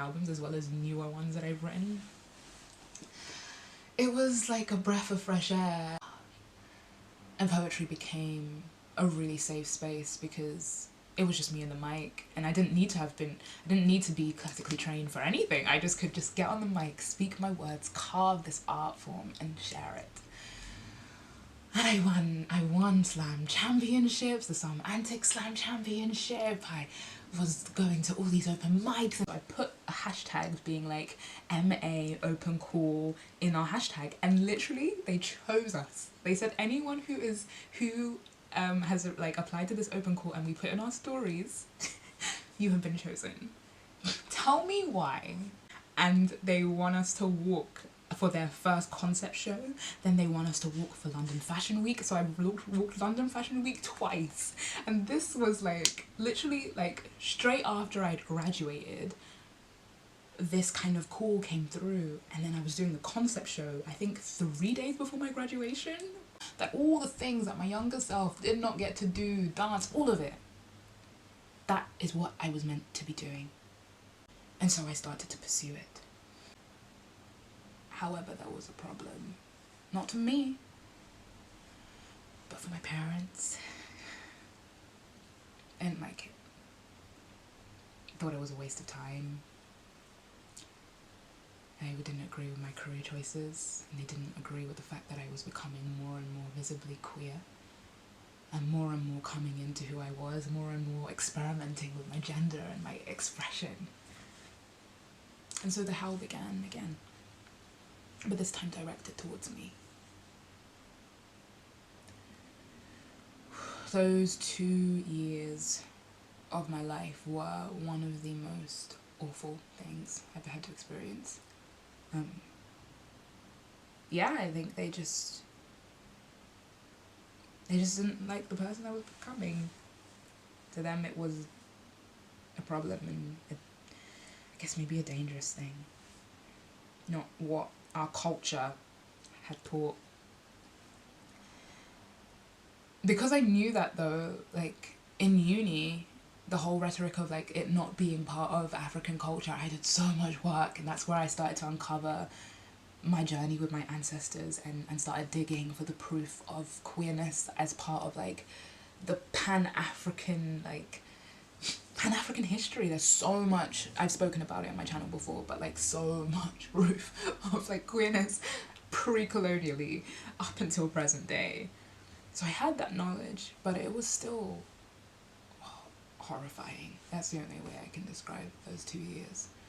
albums as well as newer ones that I've written. It was like a breath of fresh air. And poetry became a really safe space because it was just me and the mic, and I didn't need to be classically trained for anything. I just could just get on the mic, speak my words, carve this art form and share it. And I won slam championships, the Some Antic Slam Championship. I was going to all these open mics, and I put a hashtag being like MA open call in our hashtag, and literally they chose us. They said anyone who has like applied to this open call and we put in our stories, you have been chosen. Tell me why. And they want us to walk for their first concept show, then they want us to walk for London Fashion Week. So I walked London Fashion Week twice, and this was like literally like straight after I'd graduated. This kind of call came through, and then I was doing the concept show I think 3 days before my graduation. That all the things that my younger self did not get to do, dance, all of it, that is what I was meant to be doing. And so I started to pursue it. However, there was a problem. Not to me, but for my parents. I didn't like it. Thought it was a waste of time. They didn't agree with my career choices, and they didn't agree with the fact that I was becoming more and more visibly queer, and more coming into who I was, more and more experimenting with my gender and my expression. And so the hell began again, but this time directed towards me. Those 2 years of my life were one of the most awful things I've ever had to experience. Yeah, I think they just didn't like the person I was becoming. To them it was a problem, and I guess maybe a dangerous thing. Not what our culture had taught. Because I knew that though, like in uni, the whole rhetoric of like it not being part of African culture, I did so much work, and that's where I started to uncover my journey with my ancestors and started digging for the proof of queerness as part of like the Pan-African history. There's so much, I've spoken about it on my channel before, but like so much proof of like queerness pre-colonially up until present day. So I had that knowledge, but it was still horrifying. That's the only way I can describe those 2 years.